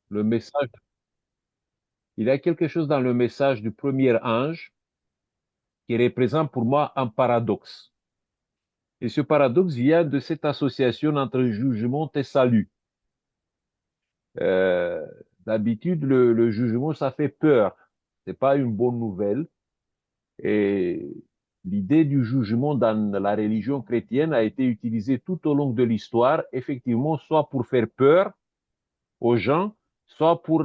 Le message, il y a quelque chose dans le message du premier ange qui représente pour moi un paradoxe. Et ce paradoxe vient de cette association entre jugement et salut. Euh, D'habitude, le jugement, ça fait peur. C'est pas une bonne nouvelle. Et l'idée du jugement dans la religion chrétienne a été utilisée tout au long de l'histoire, effectivement, soit pour faire peur aux gens, soit pour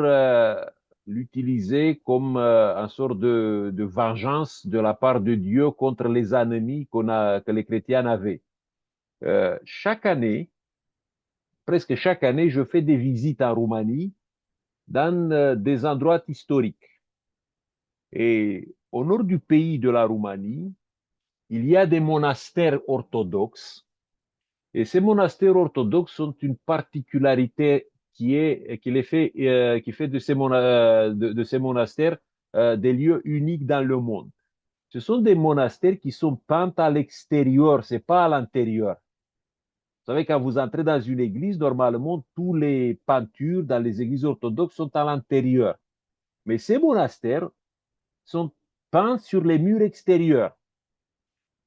l'utiliser comme une sorte de vengeance de la part de Dieu contre les ennemis que les chrétiens avaient. Chaque année, presque chaque année, je fais des visites en Roumanie dans des endroits historiques. Et au nord du pays de la Roumanie, il y a des monastères orthodoxes. Et ces monastères orthodoxes sont une particularité qui fait de ces monastères des lieux uniques dans le monde. Ce sont des monastères qui sont peints à l'extérieur, c'est pas à l'intérieur. Vous savez, quand vous entrez dans une église, normalement, tous les peintures dans les églises orthodoxes sont à l'intérieur. Mais ces monastères sont peints sur les murs extérieurs.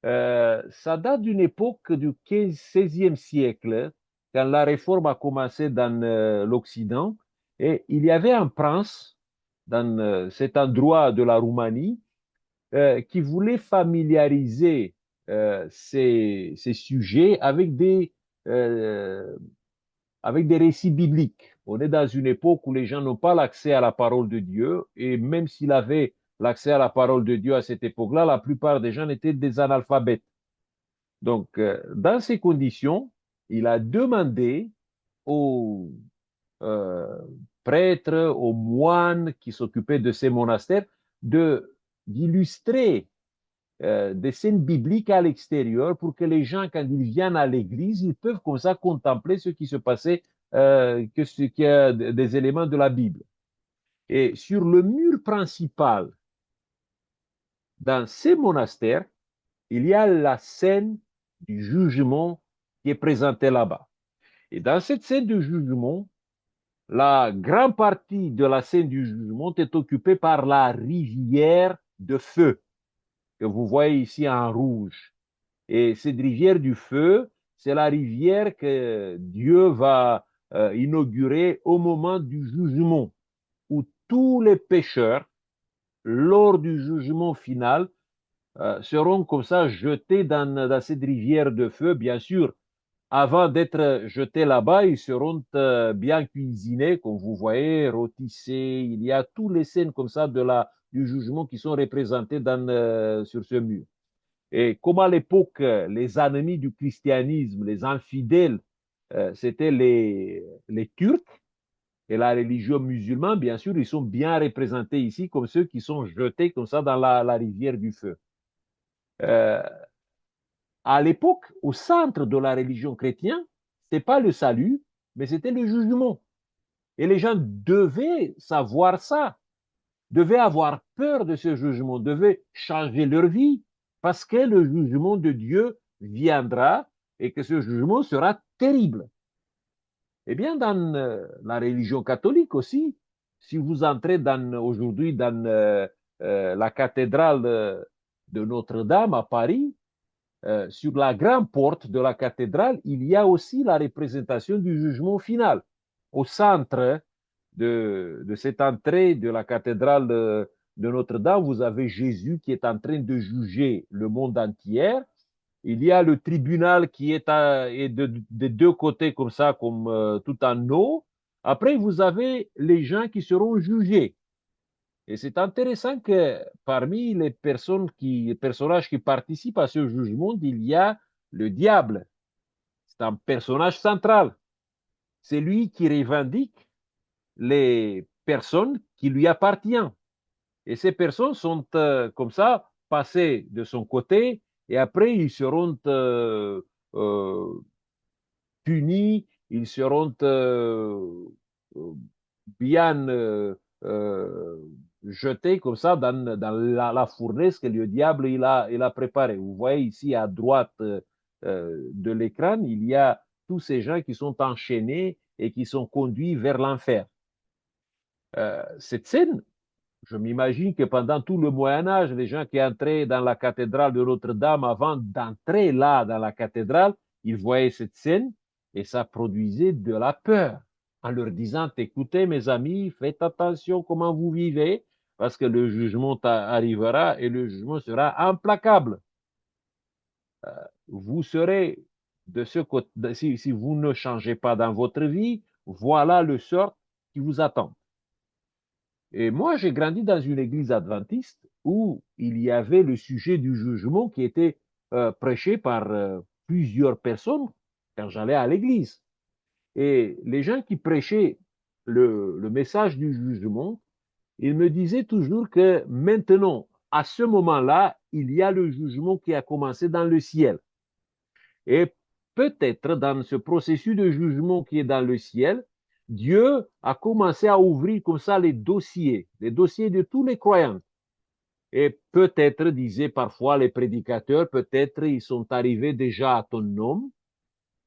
Ça date d'une époque du 16e siècle, quand la réforme a commencé dans l'Occident, et il y avait un prince dans cet endroit de la Roumanie qui voulait familiariser ces sujets euh, avec des récits bibliques. On est dans une époque où les gens n'ont pas l'accès à la parole de Dieu, et même s'il avait l'accès à la parole de Dieu à cette époque-là, la plupart des gens étaient des analphabètes. Donc, dans ces conditions, il a demandé aux euh, prêtres, aux moines qui s'occupaient de ces monastères d'illustrer des scènes bibliques à l'extérieur pour que les gens, quand ils viennent à l'église, ils peuvent comme ça contempler ce qui se passait, que ce qui est des éléments de la Bible. Et sur le mur principal, dans ces monastères, il y a la scène du jugement qui est présentée là-bas. Et dans cette scène du jugement, la grande partie de la scène du jugement est occupée par la rivière de feu que vous voyez ici en rouge. Et cette rivière du feu, c'est la rivière que Dieu va inaugurer au moment du jugement, où tous les pécheurs, lors du jugement final, seront comme ça jetés dans cette rivière de feu. Bien sûr, avant d'être jetés là-bas, ils seront bien cuisinés, comme vous voyez, rôtissés. Il y a tous les scènes comme ça du jugement qui sont représentés sur ce mur. Et comme à l'époque, les ennemis du christianisme, les infidèles, c'était les Turcs et la religion musulmane, bien sûr, ils sont bien représentés ici comme ceux qui sont jetés comme ça dans la rivière du feu. Euh, à l'époque, au centre de la religion chrétienne, ce n'est pas le salut, mais c'était le jugement. Et les gens devaient savoir ça, devaient avoir peur de ce jugement, devaient changer leur vie, parce que le jugement de Dieu viendra et que ce jugement sera terrible. Eh bien, dans la religion catholique aussi, si vous entrez aujourd'hui dans la cathédrale de Notre-Dame à Paris, sur la grande porte de la cathédrale, il y a aussi la représentation du jugement final. Au centre de cette entrée de la cathédrale de Notre-Dame, vous avez Jésus qui est en train de juger le monde entier. Il y a le tribunal qui est de deux côtés comme ça, comme tout en haut. Après, vous avez les gens qui seront jugés. Et c'est intéressant que parmi les personnages qui participent à ce jugement, il y a le diable. C'est un personnage central. C'est lui qui revendique les personnes qui lui appartiennent. Et ces personnes sont comme ça passées de son côté et après ils seront euh, punis, ils seront bien jetés comme ça dans la fournaise que le diable il a préparée. Vous voyez ici à droite de l'écran, il y a tous ces gens qui sont enchaînés et qui sont conduits vers l'enfer. Cette scène, je m'imagine que pendant tout le Moyen Âge, les gens qui entraient dans la cathédrale de Notre-Dame, avant d'entrer là dans la cathédrale, ils voyaient cette scène et ça produisait de la peur en leur disant, écoutez mes amis, faites attention comment vous vivez parce que le jugement arrivera et le jugement sera implacable. Vous serez de ce côté, si vous ne changez pas dans votre vie, voilà le sort qui vous attend. Et moi, j'ai grandi dans une église adventiste où il y avait le sujet du jugement qui était prêché par plusieurs personnes quand j'allais à l'église. Et les gens qui prêchaient le message du jugement, ils me disaient toujours que maintenant, à ce moment-là, il y a le jugement qui a commencé dans le ciel. Et peut-être dans ce processus de jugement qui est dans le ciel, Dieu a commencé à ouvrir comme ça les dossiers de tous les croyants. Et peut-être, disaient parfois les prédicateurs, peut-être ils sont arrivés déjà à ton nom,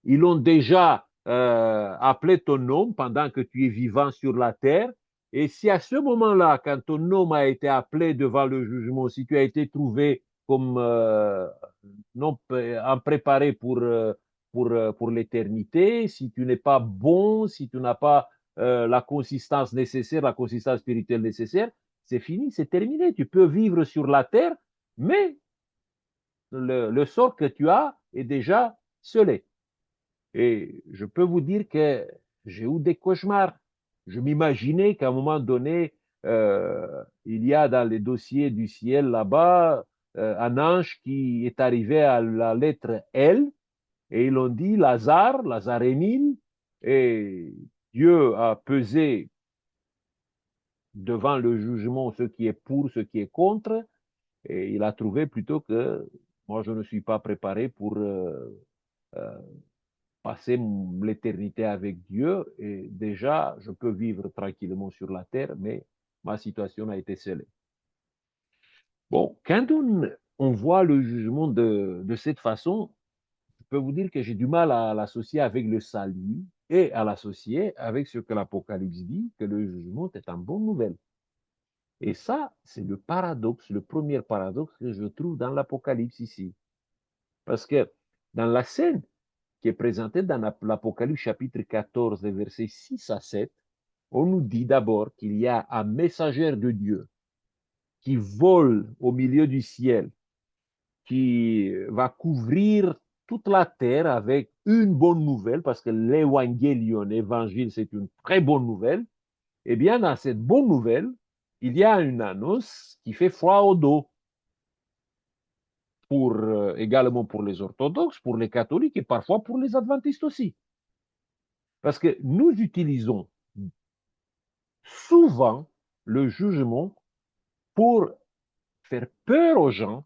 ils ont déjà appelé ton nom pendant que tu es vivant sur la terre. Et si à ce moment-là, quand ton nom a été appelé devant le jugement, si tu as été trouvé comme non en préparé pour l'éternité, si tu n'es pas bon, si tu n'as pas la consistance nécessaire, la consistance spirituelle nécessaire, c'est fini, c'est terminé. Tu peux vivre sur la terre, mais le sort que tu as est déjà scellé. Et je peux vous dire que j'ai eu des cauchemars. Je m'imaginais qu'à un moment donné, il y a dans les dossiers du ciel là-bas un ange qui est arrivé à la lettre L et ils ont dit Lazare, Lazare Émile, et Dieu a pesé devant le jugement ce qui est pour, ce qui est contre, et il a trouvé plutôt que moi je ne suis pas préparé pour euh, passer l'éternité avec Dieu et déjà, je peux vivre tranquillement sur la terre, mais ma situation a été scellée. Bon, quand on voit le jugement de cette façon, je peux vous dire que j'ai du mal à l'associer avec le salut et à l'associer avec ce que l'Apocalypse dit, que le jugement est une bonne nouvelle. Et ça, c'est le paradoxe, le premier paradoxe que je trouve dans l'Apocalypse ici. Parce que dans la scène qui est présentée dans l'Apocalypse chapitre 14, versets 6 à 7, on nous dit d'abord qu'il y a un messager de Dieu qui vole au milieu du ciel, qui va couvrir toute la terre avec une bonne nouvelle, parce que l'évangélion, l'évangile, c'est une très bonne nouvelle. Eh bien, dans cette bonne nouvelle, il y a une annonce qui fait froid au dos, également pour les orthodoxes, pour les catholiques et parfois pour les adventistes aussi. Parce que nous utilisons souvent le jugement pour faire peur aux gens,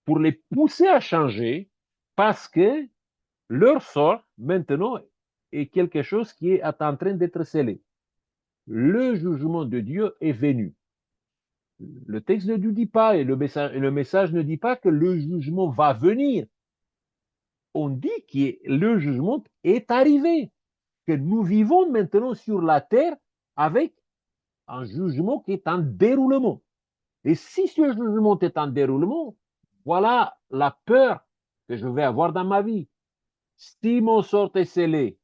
pour les pousser à changer, parce que leur sort, maintenant, est quelque chose qui est en train d'être scellé. Le jugement de Dieu est venu. Le texte ne nous dit pas, et le message ne dit pas que le jugement va venir. On dit que le jugement est arrivé, que nous vivons maintenant sur la terre avec un jugement qui est en déroulement. Et si ce jugement est en déroulement, voilà la peur que je vais avoir dans ma vie. Si mon sort est scellé,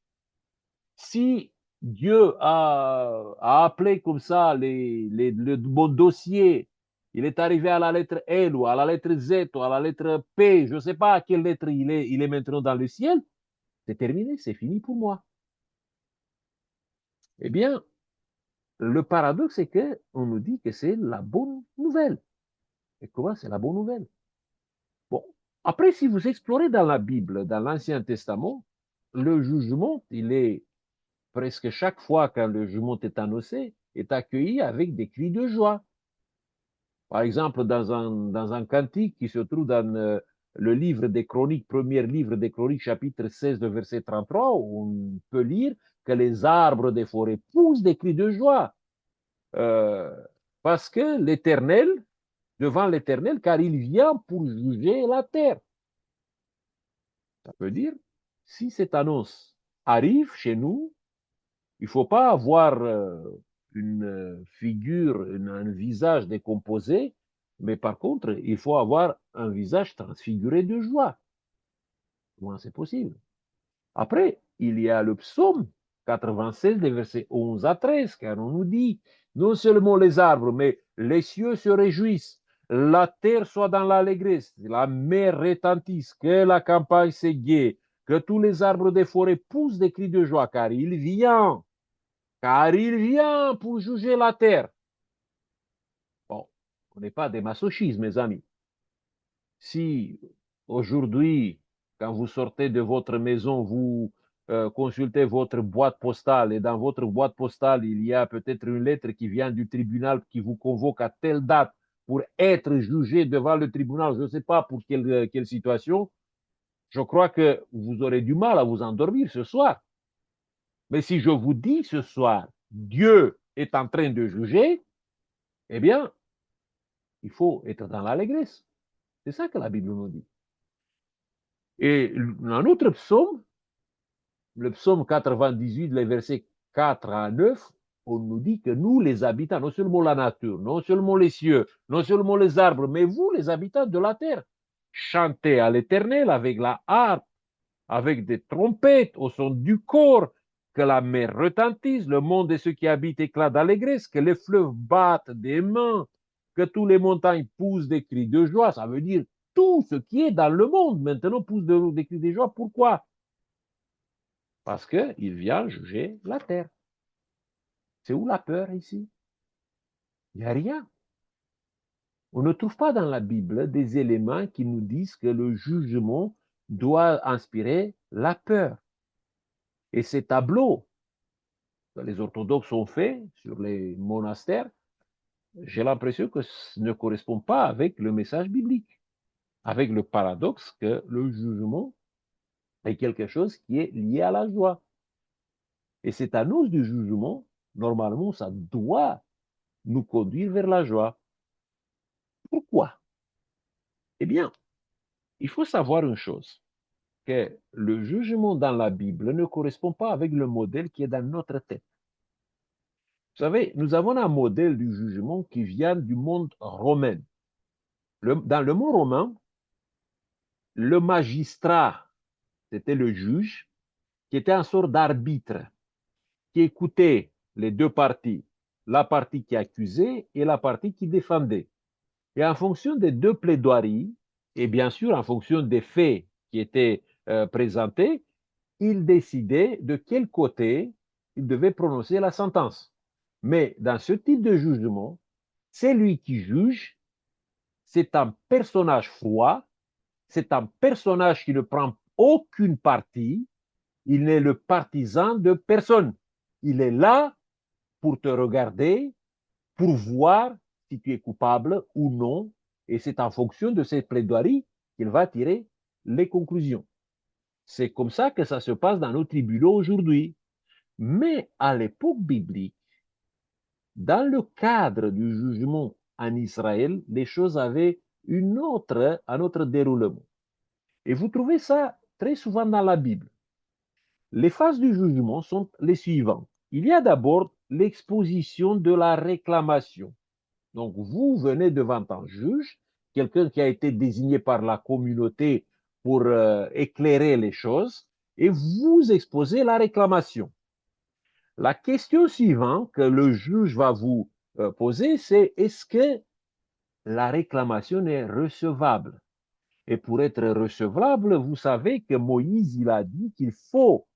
si Dieu a appelé comme ça mon dossier, il est arrivé à la lettre L ou à la lettre Z ou à la lettre P, je ne sais pas à quelle lettre il est maintenant dans le ciel, c'est terminé, c'est fini pour moi. Eh bien, le paradoxe, c'est qu'on nous dit que c'est la bonne nouvelle. Et comment c'est la bonne nouvelle? Bon, après, si vous explorez dans la Bible, dans l'Ancien Testament, le jugement, il est presque chaque fois quand le jugement est annoncé, est accueilli avec des cris de joie. Par exemple, dans un cantique qui se trouve dans le livre des Chroniques, premier livre des Chroniques, chapitre 16, de verset 33, on peut lire que les arbres des forêts poussent des cris de joie. Euh, Parce que l'Éternel, devant l'Éternel, car il vient pour juger la terre. Ça veut dire, si cette annonce arrive chez nous, il ne faut pas avoir une figure, un visage décomposé, mais par contre, il faut avoir un visage transfiguré de joie. Comment c'est possible? Après, il y a le psaume 96, les versets 11 à 13, car on nous dit, non seulement les arbres, mais les cieux se réjouissent, la terre soit dans l'allégresse, la mer retentisse, que la campagne s'égaie, que tous les arbres des forêts poussent des cris de joie, car il vient pour juger la terre. Bon, on n'est pas des masochistes, mes amis. Si aujourd'hui, quand vous sortez de votre maison, vous consultez votre boîte postale et dans votre boîte postale, il y a peut-être une lettre qui vient du tribunal qui vous convoque à telle date pour être jugé devant le tribunal, je ne sais pas pour quelle situation, je crois que vous aurez du mal à vous endormir ce soir. Mais si je vous dis ce soir, Dieu est en train de juger, eh bien, il faut être dans l'allégresse. C'est ça que la Bible nous dit. Et un autre psaume, le psaume 98, les versets 4 à 9, on nous dit que nous, les habitants, non seulement la nature, non seulement les cieux, non seulement les arbres, mais vous, les habitants de la terre, chantez à l'Éternel avec la harpe, avec des trompettes au son du corps, que la mer retentisse, le monde et ceux qui habitent éclatent d'allégresse, que les fleuves battent des mains, que toutes les montagnes poussent des cris de joie. Ça veut dire tout ce qui est dans le monde maintenant pousse des cris de joie. Pourquoi? Parce qu'il vient juger la terre. C'est où la peur ici? Il n'y a rien. On ne trouve pas dans la Bible des éléments qui nous disent que le jugement doit inspirer la peur. Et ces tableaux que les orthodoxes ont faits sur les monastères, j'ai l'impression que ce ne correspond pas avec le message biblique, avec le paradoxe que le jugement est quelque chose qui est lié à la joie. Et cette annonce du jugement, normalement, ça doit nous conduire vers la joie. Pourquoi? Eh bien, il faut savoir une chose, que le jugement dans la Bible ne correspond pas avec le modèle qui est dans notre tête. Vous savez, nous avons un modèle du jugement qui vient du monde romain. Dans le monde romain, le magistrat, c'était le juge, qui était un sort d'arbitre, qui écoutait les deux parties, la partie qui accusait et la partie qui défendait. Et en fonction des deux plaidoiries, et bien sûr en fonction des faits qui étaient présentés, il décidait de quel côté il devait prononcer la sentence. Mais dans ce type de jugement, c'est lui qui juge, c'est un personnage froid, c'est un personnage qui ne prend aucune partie, il n'est le partisan de personne. Il est là pour te regarder, pour voir si tu es coupable ou non, et c'est en fonction de ces plaidoiries qu'il va tirer les conclusions. C'est comme ça que ça se passe dans nos tribunaux aujourd'hui. Mais à l'époque biblique, dans le cadre du jugement en Israël, les choses avaient un autre déroulement. Et vous trouvez ça très souvent dans la Bible. Les phases du jugement sont les suivantes. Il y a d'abord l'exposition de la réclamation. Donc, vous venez devant un juge, quelqu'un qui a été désigné par la communauté pour éclairer les choses, et vous exposez la réclamation. La question suivante que le juge va vous poser, c'est est-ce que la réclamation est recevable? Et pour être recevable, vous savez que Moïse, il a dit qu'il faut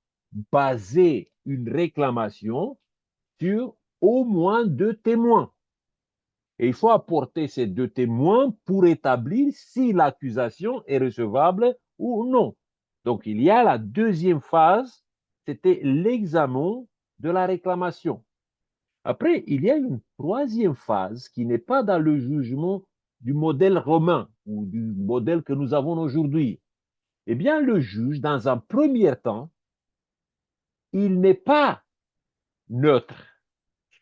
baser une réclamation sur au moins deux témoins. Et il faut apporter ces deux témoins pour établir si l'accusation est recevable ou non. Donc, il y a la deuxième phase, c'était l'examen de la réclamation. Après, il y a une troisième phase qui n'est pas dans le jugement du modèle romain ou du modèle que nous avons aujourd'hui. Eh bien, le juge, dans un premier temps, il n'est pas neutre.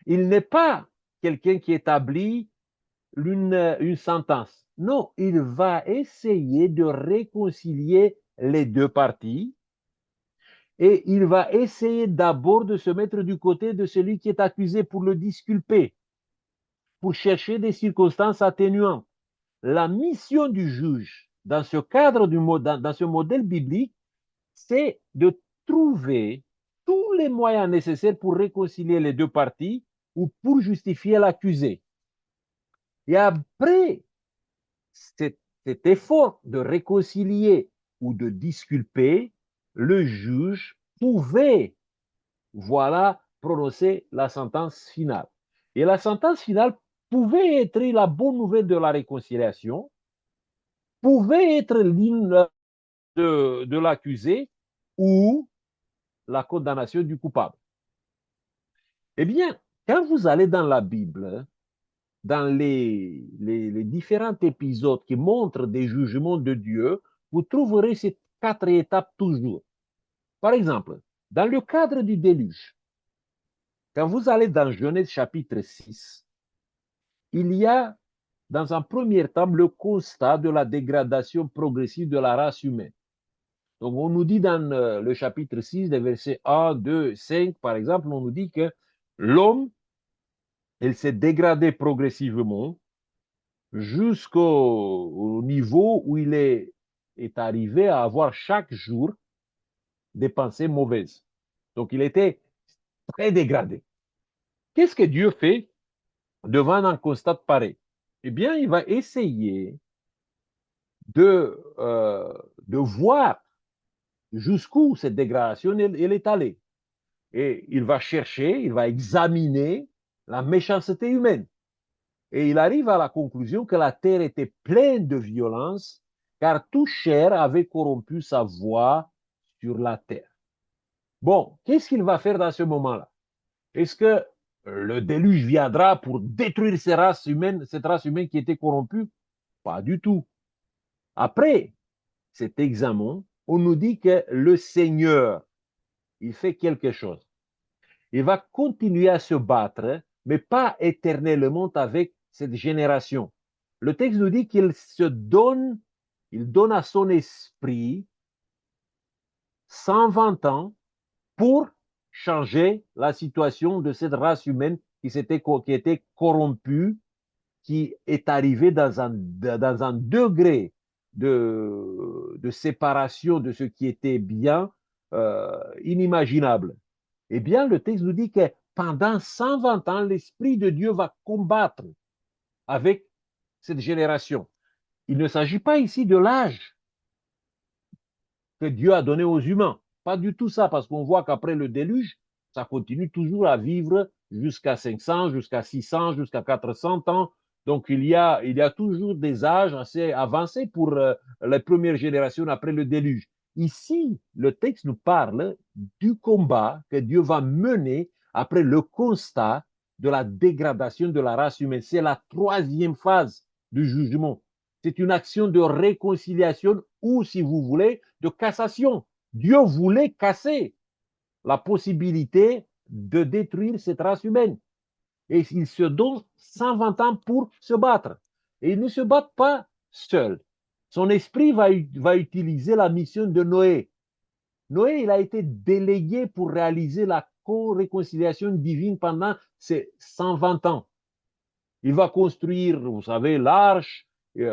Il n'est pas quelqu'un qui établit une sentence. Non, il va essayer de réconcilier les deux parties Et il va essayer d'abord de se mettre du côté de celui qui est accusé pour le disculper, pour chercher des circonstances atténuantes. La mission du juge, dans ce cadre, dans ce modèle biblique, c'est de trouver tous les moyens nécessaires pour réconcilier les deux parties ou pour justifier l'accusé. Et après cet effort de réconcilier ou de disculper, le juge pouvait, voilà, prononcer la sentence finale. Et la sentence finale pouvait être la bonne nouvelle de la réconciliation, pouvait être l'hymne de l'accusé ou la condamnation du coupable. Eh bien, quand vous allez dans la Bible, dans les différents épisodes qui montrent des jugements de Dieu, vous trouverez ces quatre étapes toujours. Par exemple, dans le cadre du déluge, quand vous allez dans Genèse chapitre 6, il y a dans un premier temps le constat de la dégradation progressive de la race humaine. Donc, on nous dit dans le chapitre 6, des versets 1, 2, 5, par exemple, on nous dit que l'homme, il s'est dégradé progressivement jusqu'au niveau où est arrivé à avoir chaque jour des pensées mauvaises. Donc, il était très dégradé. Qu'est-ce que Dieu fait devant un constat pareil? Eh bien, il va essayer de, euh, de voir jusqu'où cette dégradation elle est allée. Et il va chercher, il va examiner la méchanceté humaine. Et il arrive à la conclusion que la terre était pleine de violence, car tout chair avait corrompu sa voix sur la terre. Bon, qu'est-ce qu'il va faire dans ce moment-là? Est-ce que le déluge viendra pour détruire cette race humaine qui était corrompue? Pas du tout. Après cet examen, on nous dit que le Seigneur, il fait quelque chose. Il va continuer à se battre, mais pas éternellement avec cette génération. Le texte nous dit il donne à son esprit 120 ans pour changer la situation de cette race humaine qui était corrompue, qui est arrivée dans un degré de séparation de ce qui était bien inimaginable. Eh bien, le texte nous dit que pendant 120 ans, l'Esprit de Dieu va combattre avec cette génération. Il ne s'agit pas ici de l'âge que Dieu a donné aux humains. Pas du tout ça, parce qu'on voit qu'après le déluge, ça continue toujours à vivre jusqu'à 500, jusqu'à 600, jusqu'à 400 ans. Donc, il y a toujours des âges assez avancés pour les premières générations après le déluge. Ici, le texte nous parle du combat que Dieu va mener après le constat de la dégradation de la race humaine. C'est la troisième phase du jugement. C'est une action de réconciliation ou, si vous voulez, de cassation. Dieu voulait casser la possibilité de détruire cette race humaine. Et il se donne 120 ans pour se battre. Et il ne se bat pas seul. Son esprit va utiliser la mission de Noé. Noé, il a été délégué pour réaliser la co-réconciliation divine pendant ces 120 ans. Il va construire, vous savez, l'arche, et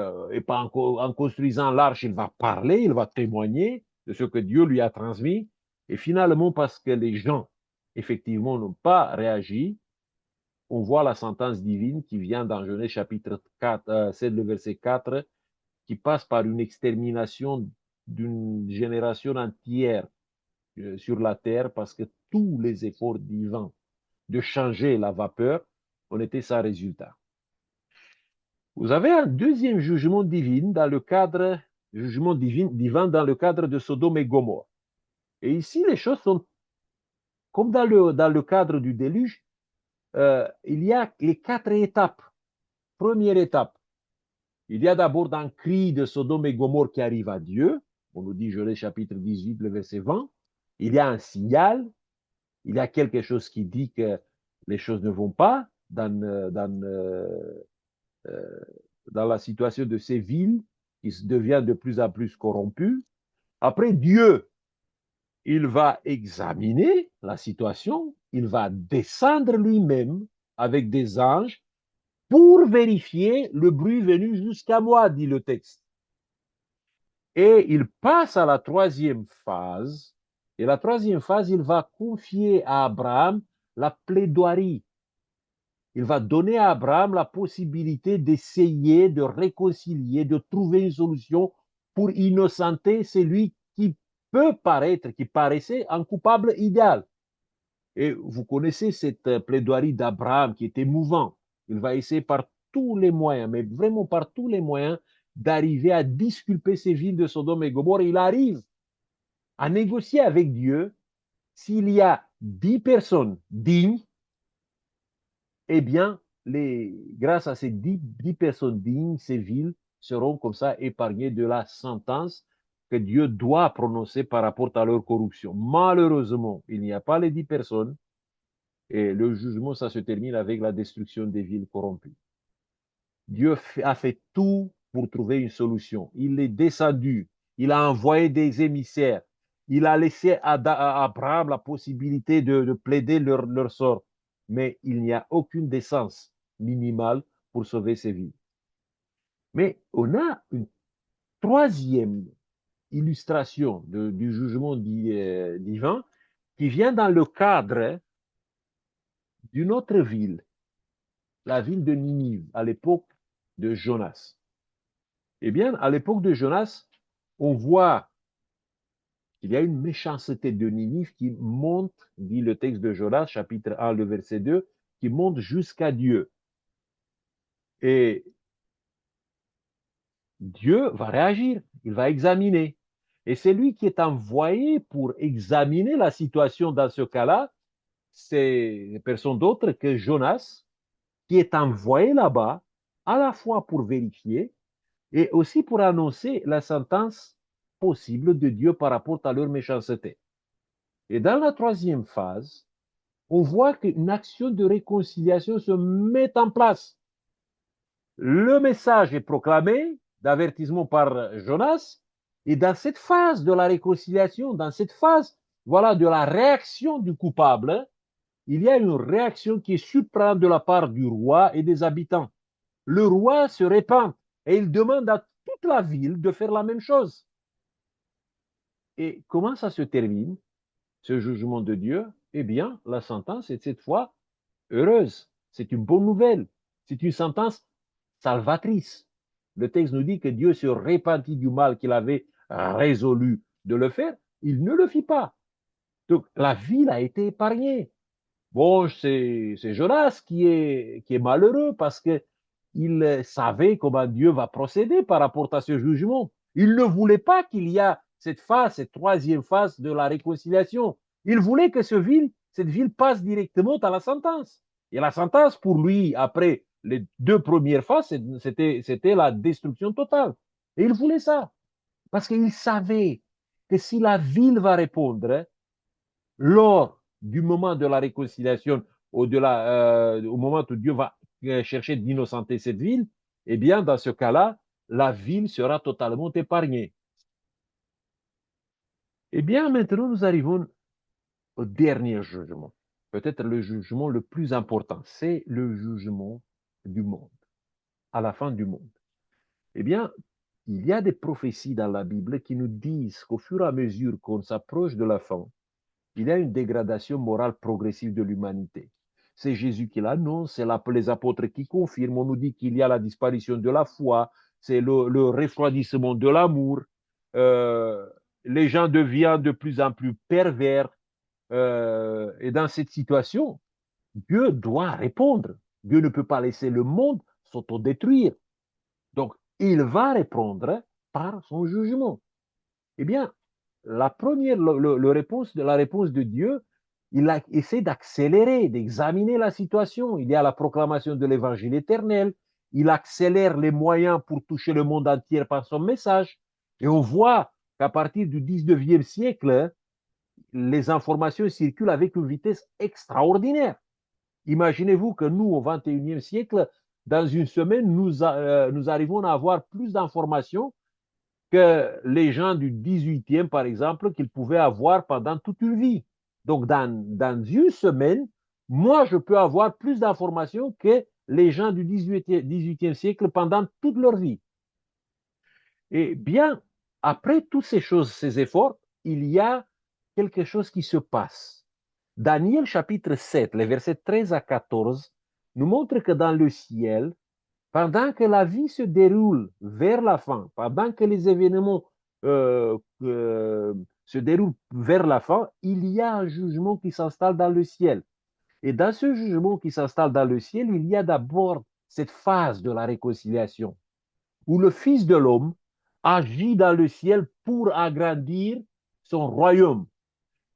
en construisant l'arche, il va parler, il va témoigner de ce que Dieu lui a transmis. Et finalement, parce que les gens, effectivement, n'ont pas réagi, on voit la sentence divine qui vient dans Genèse chapitre 4, 7, le verset 4, qui passe par une extermination d'une génération entière sur la terre parce que tous les efforts divins de changer la vapeur ont été sans résultat. Vous avez un deuxième jugement divin dans le cadre de Sodome et Gomorre. Et ici, les choses sont comme dans le cadre du déluge, il y a les quatre étapes. Première étape, il y a d'abord un cri de Sodome et Gomorre qui arrive à Dieu. On nous dit, Genèse chapitre 18, le verset 20. Il y a un signal, il y a quelque chose qui dit que les choses ne vont pas euh, dans la situation de ces villes qui devient de plus en plus corrompues. Après, Dieu il va examiner la situation, il va descendre lui-même avec des anges pour vérifier le bruit venu jusqu'à moi, dit le texte. Et il passe à la troisième phase. Et la troisième phase, il va confier à Abraham la plaidoirie. Il va donner à Abraham la possibilité d'essayer de réconcilier, de trouver une solution pour innocenter celui qui peut paraître, qui paraissait un coupable idéal. Et vous connaissez cette plaidoirie d'Abraham qui est émouvant. Il va essayer par tous les moyens, mais vraiment par tous les moyens, d'arriver à disculper ces villes de Sodome et Gomorrhe. Il arrive à négocier avec Dieu. S'il y a 10 personnes dignes, eh bien, grâce à ces 10 personnes dignes, ces villes seront comme ça épargnées de la sentence que Dieu doit prononcer par rapport à leur corruption. Malheureusement, il n'y a pas les 10 personnes et le jugement, ça se termine avec la destruction des villes corrompues. Dieu a fait tout pour trouver une solution. Il est descendu, il a envoyé des émissaires, il a laissé à Abraham la possibilité de plaider leur sort. Mais il n'y a aucune décence minimale pour sauver ces vies. Mais on a une troisième illustration du jugement divin qui vient dans le cadre d'une autre ville, la ville de Ninive, à l'époque de Jonas. Eh bien, à l'époque de Jonas, on voit qu'il y a une méchanceté de Ninive qui monte, dit le texte de Jonas, chapitre 1, le verset 2, qui monte jusqu'à Dieu. Et Dieu va réagir, il va examiner. Et c'est lui qui est envoyé pour examiner la situation dans ce cas-là, c'est personne d'autre que Jonas, qui est envoyé là-bas, à la fois pour vérifier et aussi pour annoncer la sentence possible de Dieu par rapport à leur méchanceté. Et dans la troisième phase, on voit qu'une action de réconciliation se met en place. Le message est proclamé d'avertissement par Jonas, et dans cette phase de la réconciliation, dans cette phase, voilà, de la réaction du coupable, il y a une réaction qui est surprenante de la part du roi et des habitants. Le roi se répand et il demande à toute la ville de faire la même chose. Et comment ça se termine, ce jugement de Dieu? Eh bien, la sentence est cette fois heureuse. C'est une bonne nouvelle. C'est une sentence salvatrice. Le texte nous dit que Dieu se repentit du mal qu'il avait résolu de le faire. Il ne le fit pas. Donc, la ville a été épargnée. Bon, c'est Jonas qui est malheureux parce que il savait comment Dieu va procéder par rapport à ce jugement. Il ne voulait pas qu'il y ait cette phase, cette troisième phase de la réconciliation. Il voulait que cette ville passe directement à la sentence. Et la sentence, pour lui, après les deux premières phases, c'était la destruction totale. Et il voulait ça. Parce qu'il savait que si la ville va répondre, lors du moment de la réconciliation, au moment où Dieu va chercher d'innocenter cette ville, eh bien, dans ce cas-là, la ville sera totalement épargnée. Eh bien, maintenant, nous arrivons au dernier jugement. Peut-être le jugement le plus important, c'est le jugement du monde, à la fin du monde. Eh bien, il y a des prophéties dans la Bible qui nous disent qu'au fur et à mesure qu'on s'approche de la fin, il y a une dégradation morale progressive de l'humanité. C'est Jésus qui l'annonce, c'est les apôtres qui confirment. On nous dit qu'il y a la disparition de la foi, c'est le refroidissement de l'amour. Euh, les gens deviennent de plus en plus pervers. Et dans cette situation, Dieu doit répondre. Dieu ne peut pas laisser le monde s'autodétruire. Donc, il va répondre par son jugement. Eh bien, la réponse de Dieu, il a essayé d'accélérer, d'examiner la situation. Il y a la proclamation de l'évangile éternel. Il accélère les moyens pour toucher le monde entier par son message. Et on voit qu'à partir du 19e siècle, les informations circulent avec une vitesse extraordinaire. Imaginez-vous que nous, au 21e siècle, dans une semaine, nous arrivons à avoir plus d'informations que les gens du 18e, par exemple, qu'ils pouvaient avoir pendant toute une vie. Donc, dans une semaine, moi, je peux avoir plus d'informations que les gens du 18e siècle pendant toute leur vie. Et bien, après toutes ces choses, ces efforts, il y a quelque chose qui se passe. Daniel chapitre 7, les versets 13 à 14, nous montre que dans le ciel, pendant que la vie se déroule vers la fin, pendant que les événements se déroulent vers la fin, il y a un jugement qui s'installe dans le ciel. Et dans ce jugement qui s'installe dans le ciel, il y a d'abord cette phase de la réconciliation, où le Fils de l'homme agit dans le ciel pour agrandir son royaume.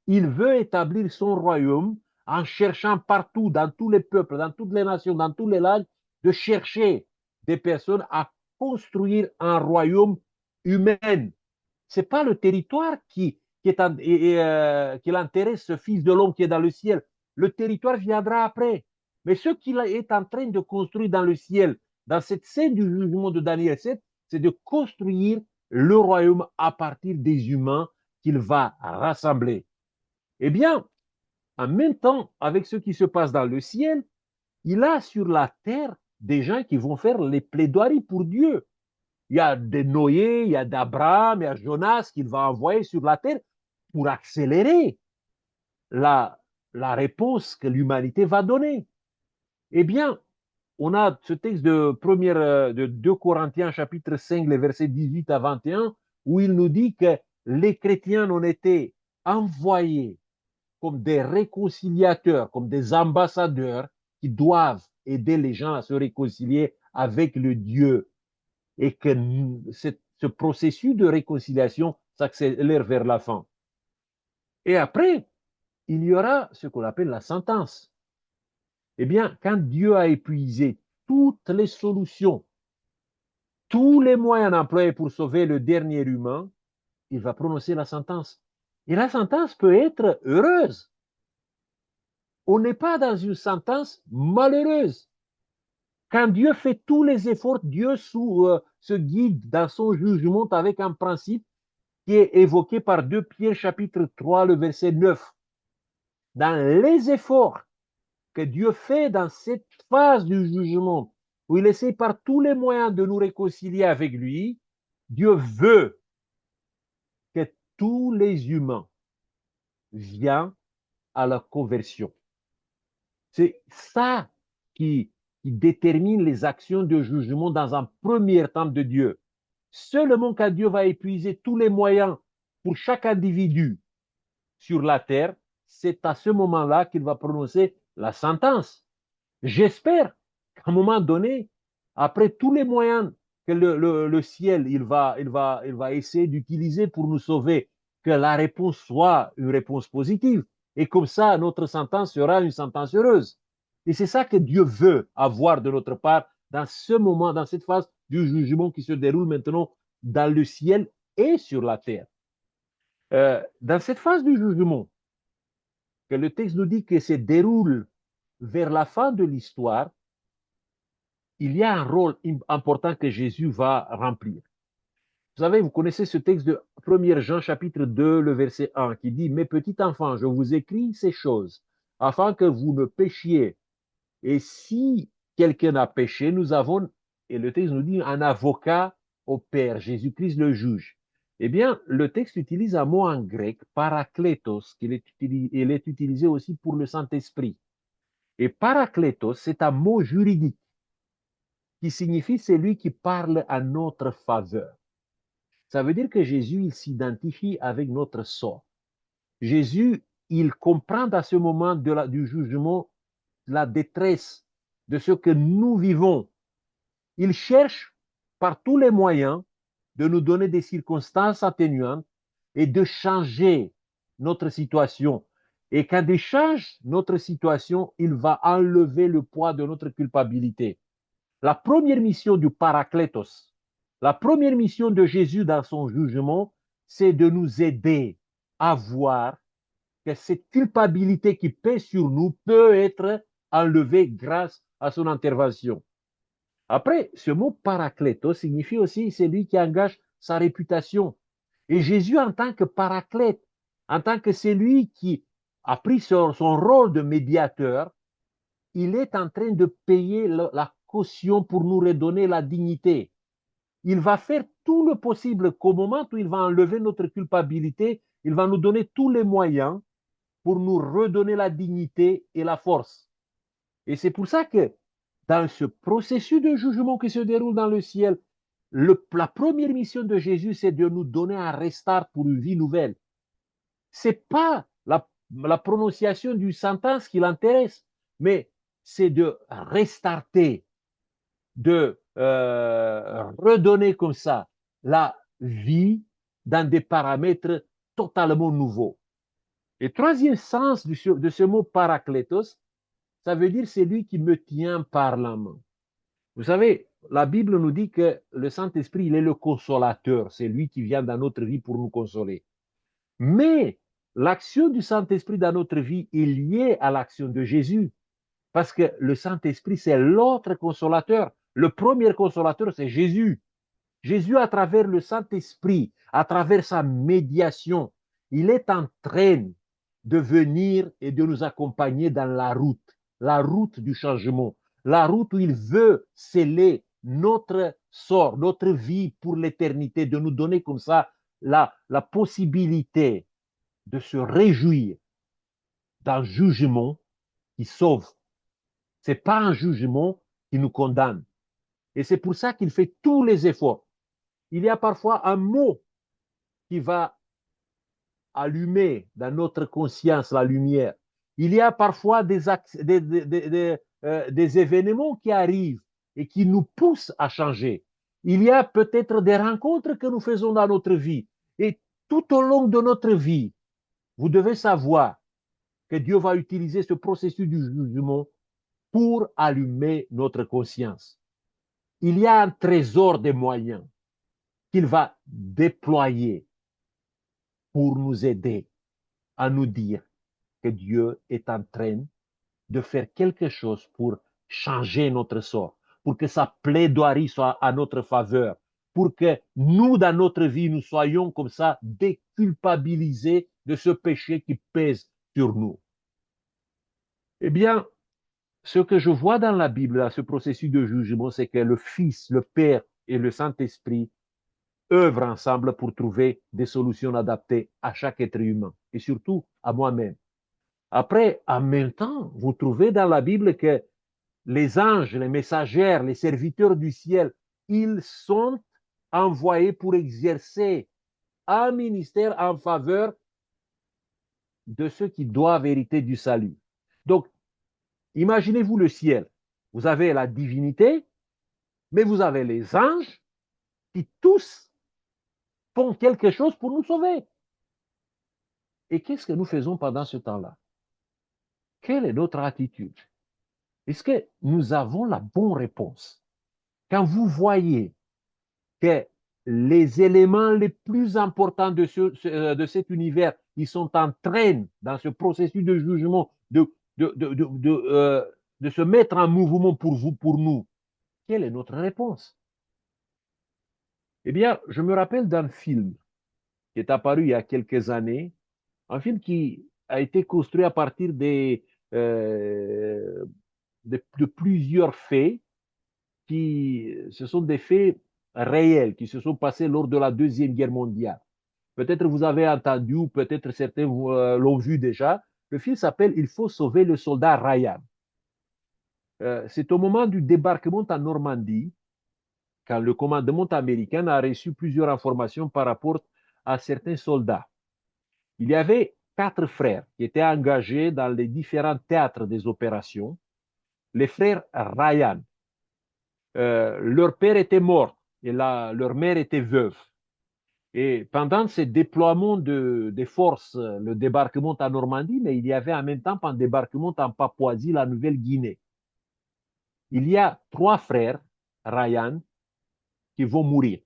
Il veut établir son royaume en cherchant partout, dans tous les peuples, dans toutes les nations, dans tous les langues, de chercher des personnes à construire un royaume humain. Ce n'est pas le territoire qui l'intéresse, ce Fils de l'homme qui est dans le ciel. Le territoire viendra après. Mais ce qu'il est en train de construire dans le ciel, dans cette scène du jugement de Daniel 7, c'est de construire le royaume à partir des humains qu'il va rassembler. Eh bien, en même temps, avec ce qui se passe dans le ciel, il a sur la terre des gens qui vont faire les plaidoiries pour Dieu. Il y a de Noé, il y a d'Abraham, il y a Jonas qu'il va envoyer sur la terre pour accélérer la, la réponse que l'humanité va donner. Eh bien, on a ce texte de 2 Corinthiens chapitre 5, les versets 18 à 21, où il nous dit que les chrétiens ont été envoyés comme des réconciliateurs, comme des ambassadeurs qui doivent aider les gens à se réconcilier avec le Dieu et que ce processus de réconciliation s'accélère vers la fin. Et après, il y aura ce qu'on appelle la sentence. Eh bien, quand Dieu a épuisé toutes les solutions, tous les moyens employés pour sauver le dernier humain, il va prononcer la sentence. Et la sentence peut être heureuse. On n'est pas dans une sentence malheureuse. Quand Dieu fait tous les efforts, Dieu se guide dans son jugement avec un principe qui est évoqué par 2 Pierre chapitre 3, le verset 9. Dans les efforts que Dieu fait dans cette phase du jugement, où il essaie par tous les moyens de nous réconcilier avec lui, Dieu veut que tous les humains viennent à la conversion. C'est ça qui détermine les actions de jugement dans un premier temps de Dieu. Seulement quand Dieu va épuiser tous les moyens pour chaque individu sur la terre, c'est à ce moment-là qu'il va prononcer la sentence. J'espère qu'à un moment donné, après tous les moyens que le ciel il va essayer d'utiliser pour nous sauver, que la réponse soit une réponse positive. Et comme ça, notre sentence sera une sentence heureuse. Et c'est ça que Dieu veut avoir de notre part dans ce moment, dans cette phase du jugement qui se déroule maintenant dans le ciel et sur la terre. Dans cette phase du jugement, que le texte nous dit que se déroule vers la fin de l'histoire, il y a un rôle important que Jésus va remplir. Vous savez, vous connaissez ce texte de 1 Jean chapitre 2, le verset 1, qui dit, « Mes petits enfants, je vous écris ces choses, afin que vous ne péchiez. Et si quelqu'un a péché, nous avons, et le texte nous dit, un avocat au Père, Jésus-Christ le juge. » Eh bien, le texte utilise un mot en grec, parakletos, il est utilisé aussi pour le Saint-Esprit. Et parakletos, c'est un mot juridique qui signifie celui qui parle à notre faveur. Ça veut dire que Jésus, il s'identifie avec notre sort. Jésus, il comprend à ce moment du jugement la détresse de ce que nous vivons. Il cherche par tous les moyens de nous donner des circonstances atténuantes et de changer notre situation. Et quand il change notre situation, il va enlever le poids de notre culpabilité. La première mission du Parakletos, la première mission de Jésus dans son jugement, c'est de nous aider à voir que cette culpabilité qui pèse sur nous peut être enlevée grâce à son intervention. Après, ce mot Parakletos signifie aussi celui qui engage sa réputation. Et Jésus, en tant que paraclète, en tant que celui qui a pris son rôle de médiateur, il est en train de payer la caution pour nous redonner la dignité. Il va faire tout le possible qu'au moment où il va enlever notre culpabilité, il va nous donner tous les moyens pour nous redonner la dignité et la force. Et c'est pour ça que dans ce processus de jugement qui se déroule dans le ciel, la première mission de Jésus, c'est de nous donner un restart pour une vie nouvelle. Ce n'est pas la prononciation d'une sentence qui l'intéresse, mais c'est de restarter, de redonner comme ça la vie dans des paramètres totalement nouveaux. Et troisième sens de ce mot parakletos, ça veut dire c'est lui qui me tient par la main. Vous savez, la Bible nous dit que le Saint-Esprit, il est le consolateur, c'est lui qui vient dans notre vie pour nous consoler. Mais l'action du Saint-Esprit dans notre vie est liée à l'action de Jésus, parce que le Saint-Esprit, c'est l'autre consolateur. Le premier consolateur, c'est Jésus. Jésus, à travers le Saint-Esprit, à travers sa médiation, il est en train de venir et de nous accompagner dans la route du changement, la route où il veut sceller notre sort, notre vie pour l'éternité, de nous donner comme ça la possibilité de se réjouir d'un jugement qui sauve. Ce n'est pas un jugement qui nous condamne. Et c'est pour ça qu'il fait tous les efforts. Il y a parfois un mot qui va allumer dans notre conscience la lumière. Il y a parfois des événements qui arrivent et qui nous poussent à changer. Il y a peut-être des rencontres que nous faisons dans notre vie. Et tout au long de notre vie, vous devez savoir que Dieu va utiliser ce processus du jugement pour allumer notre conscience. Il y a un trésor de moyens qu'il va déployer pour nous aider à nous dire que Dieu est en train de faire quelque chose pour changer notre sort, pour que sa plaidoirie soit à notre faveur, pour que nous, dans notre vie, nous soyons comme ça déculpabilisés de ce péché qui pèse sur nous. Eh bien, ce que je vois dans la Bible, dans ce processus de jugement, c'est que le Fils, le Père et le Saint-Esprit œuvrent ensemble pour trouver des solutions adaptées à chaque être humain et surtout à moi-même. Après, en même temps, vous trouvez dans la Bible que les anges, les messagères, les serviteurs du ciel, ils sont envoyés pour exercer un ministère en faveur de ceux qui doivent hériter du salut. Donc, imaginez-vous le ciel. Vous avez la divinité, mais vous avez les anges qui tous font quelque chose pour nous sauver. Et qu'est-ce que nous faisons pendant ce temps-là? Quelle est notre attitude? Est-ce que nous avons la bonne réponse? Quand vous voyez que les éléments les plus importants de cet univers, ils sont en train, dans ce processus de jugement, de se mettre en mouvement pour vous, pour nous, quelle est notre réponse? Eh bien, je me rappelle d'un film qui est apparu il y a quelques années, un film qui a été construit à partir de plusieurs faits ce sont des faits réels qui se sont passés lors de la Deuxième Guerre mondiale. Peut-être vous avez entendu, ou peut-être certains l'ont vu déjà. Le film s'appelle Il faut sauver le soldat Ryan. C'est au moment du débarquement en Normandie, quand le commandement américain a reçu plusieurs informations par rapport à certains soldats. Il y avait 4 frères qui étaient engagés dans les différents théâtres des opérations. Les frères Ryan. Leur père était mort et leur mère était veuve. Et pendant ce déploiement des forces, le débarquement en Normandie, mais il y avait en même temps un débarquement en Papouasie, la Nouvelle-Guinée. Il y a 3 frères, Ryan, qui vont mourir.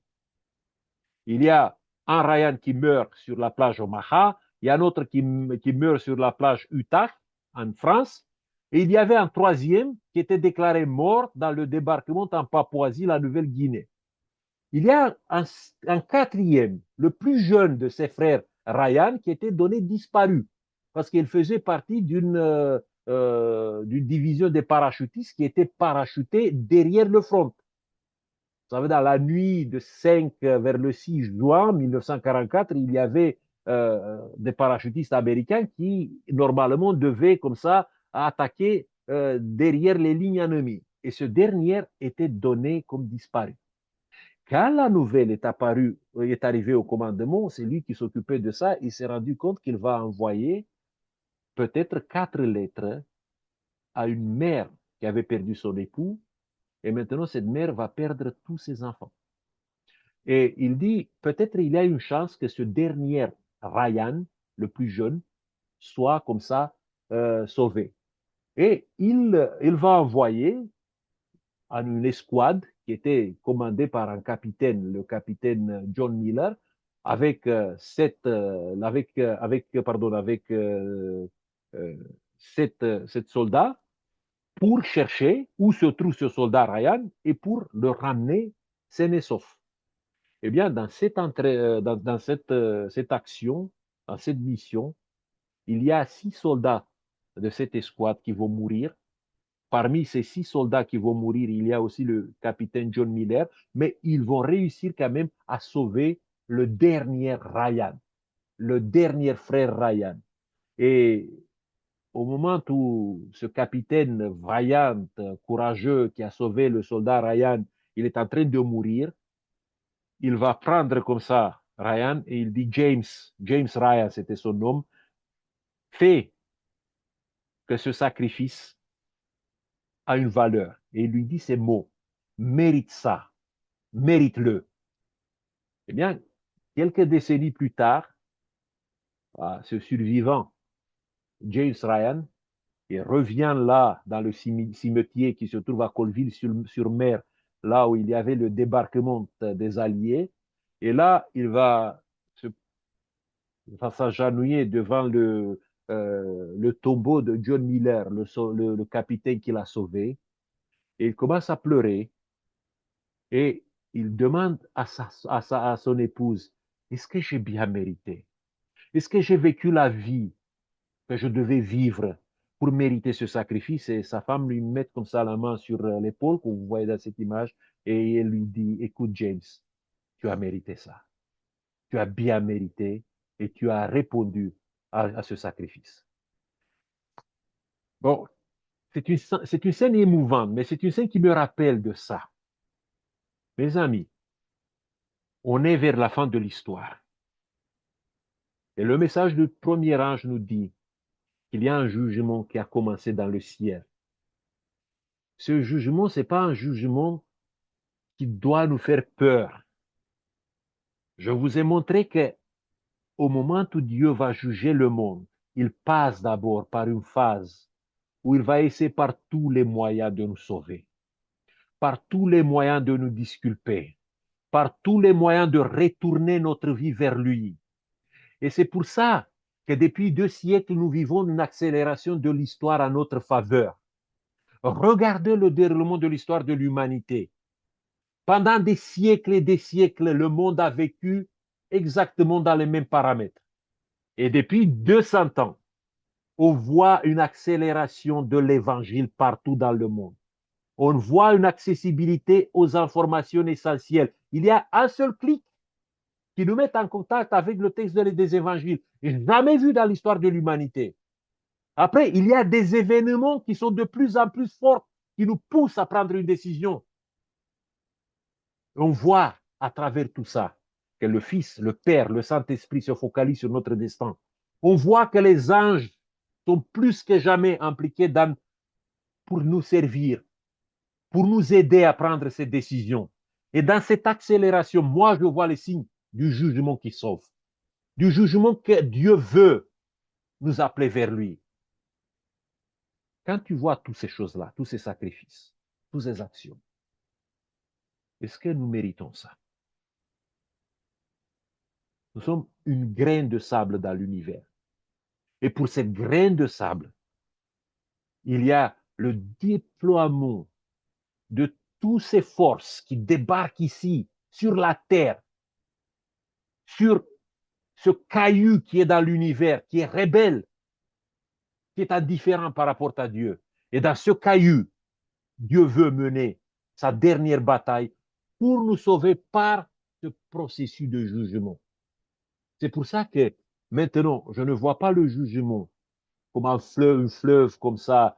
Il y a un Ryan qui meurt sur la plage Omaha, il y a un autre qui meurt sur la plage Utah, en France, et il y avait un troisième qui était déclaré mort dans le débarquement en Papouasie, la Nouvelle-Guinée. Il y a un quatrième, le plus jeune de ses frères, Ryan, qui était donné disparu parce qu'il faisait partie d'une division des parachutistes qui était parachutée derrière le front. Vous savez, dans la nuit de 5 vers le 6 juin 1944, il y avait des parachutistes américains qui, normalement, devaient comme ça attaquer derrière les lignes ennemies. Et ce dernier était donné comme disparu. Quand la nouvelle est arrivée au commandement, c'est lui qui s'occupait de ça. Il s'est rendu compte qu'il va envoyer peut-être 4 lettres à une mère qui avait perdu son époux. Et maintenant, cette mère va perdre tous ses enfants. Et il dit, peut-être il y a une chance que ce dernier Ryan, le plus jeune, soit comme ça sauvé. Et il va envoyer une escouade qui était commandée par un capitaine, le capitaine John Miller, avec euh, sept soldats pour chercher où se trouve ce soldat Ryan et pour le ramener sain et sauf. Eh bien, cette action, dans cette mission, il y a 6 soldats de cette escouade qui vont mourir. Parmi ces 6 soldats qui vont mourir, il y a aussi le capitaine John Miller, mais ils vont réussir quand même à sauver le dernier Ryan, le dernier frère Ryan. Et au moment où ce capitaine vaillant, courageux, qui a sauvé le soldat Ryan, il est en train de mourir, il va prendre comme ça Ryan et il dit James Ryan, c'était son nom, fais que ce sacrifice a une valeur. Et il lui dit ces mots, mérite ça, mérite-le. Eh bien, quelques décennies plus tard, ce survivant, James Ryan, il revient là dans le cimetière qui se trouve à Colville-sur-Mer, là où il y avait le débarquement des Alliés. Et là, il va s'agenouiller devant le tombeau de John Miller, le capitaine qui l'a sauvé. Et il commence à pleurer. Et il demande à son épouse, est-ce que j'ai bien mérité? Est-ce que j'ai vécu la vie que je devais vivre pour mériter ce sacrifice? Et sa femme lui met comme ça la main sur l'épaule, que vous voyez dans cette image, et elle lui dit, écoute James, tu as mérité ça. Tu as bien mérité et tu as répondu à ce sacrifice. Bon, c'est une scène émouvante, mais c'est une scène qui me rappelle de ça. Mes amis, on est vers la fin de l'histoire. Et le message du premier ange nous dit qu'il y a un jugement qui a commencé dans le ciel. Ce jugement, ce n'est pas un jugement qui doit nous faire peur. Je vous ai montré que au moment où Dieu va juger le monde, il passe d'abord par une phase où il va essayer par tous les moyens de nous sauver, par tous les moyens de nous disculper, par tous les moyens de retourner notre vie vers lui. Et c'est pour ça que depuis 2 siècles, nous vivons une accélération de l'histoire à notre faveur. Regardez le déroulement de l'histoire de l'humanité. Pendant des siècles et des siècles, le monde a vécu exactement dans les mêmes paramètres. Et depuis 200 ans, on voit une accélération de l'évangile partout dans le monde. On voit une accessibilité aux informations essentielles. Il y a un seul clic qui nous met en contact avec le texte des évangiles. Jamais vu dans l'histoire de l'humanité. Après, il y a des événements qui sont de plus en plus forts, qui nous poussent à prendre une décision. On voit à travers tout ça que le Fils, le Père, le Saint-Esprit se focalisent sur notre destin. On voit que les anges sont plus que jamais impliqués pour nous servir, pour nous aider à prendre ces décisions. Et dans cette accélération, moi, je vois les signes du jugement qui sauve, du jugement que Dieu veut nous appeler vers lui. Quand tu vois toutes ces choses-là, tous ces sacrifices, toutes ces actions, est-ce que nous méritons ça? Nous sommes une graine de sable dans l'univers. Et pour cette graine de sable, il y a le déploiement de toutes ces forces qui débarquent ici sur la terre, sur ce caillou qui est dans l'univers, qui est rebelle, qui est indifférent par rapport à Dieu. Et dans ce caillou, Dieu veut mener sa dernière bataille pour nous sauver par ce processus de jugement. C'est pour ça que maintenant, je ne vois pas le jugement comme un fleuve comme ça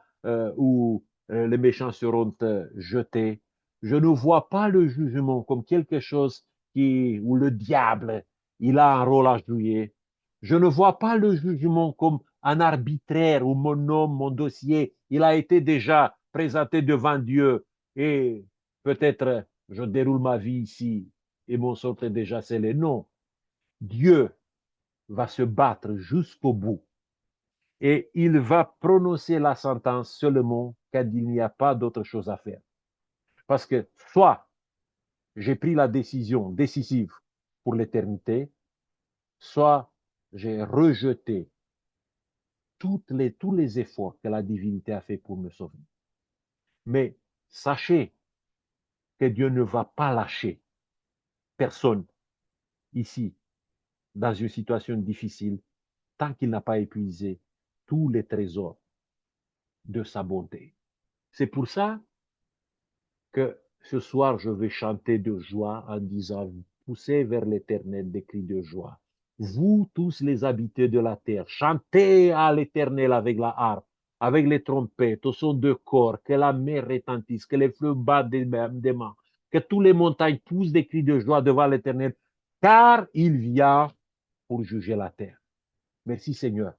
où les méchants seront jetés. Je ne vois pas le jugement comme quelque chose où le diable, il a un rôle à jouer. Je ne vois pas le jugement comme un arbitraire où mon nom, mon dossier, il a été déjà présenté devant Dieu et peut-être je déroule ma vie ici et mon sort est déjà scellé. Non, Dieu va se battre jusqu'au bout et il va prononcer la sentence seulement quand il n'y a pas d'autre chose à faire. Parce que soit j'ai pris la décision décisive pour l'éternité, soit j'ai rejeté tous les efforts que la divinité a fait pour me sauver. Mais sachez que Dieu ne va pas lâcher personne ici dans une situation difficile tant qu'il n'a pas épuisé tous les trésors de sa bonté. C'est pour ça que ce soir, je vais chanter de joie en disant, poussez vers l'Éternel des cris de joie. Vous tous les habitants de la terre, chantez à l'Éternel avec la harpe, avec les trompettes, au son de corps, que la mer retentisse, que les fleuves battent des mains, que toutes les montagnes poussent des cris de joie devant l'Éternel, car il vient pour juger la terre. Merci Seigneur,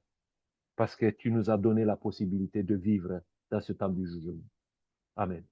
parce que tu nous as donné la possibilité de vivre dans ce temps du jugement. Amen.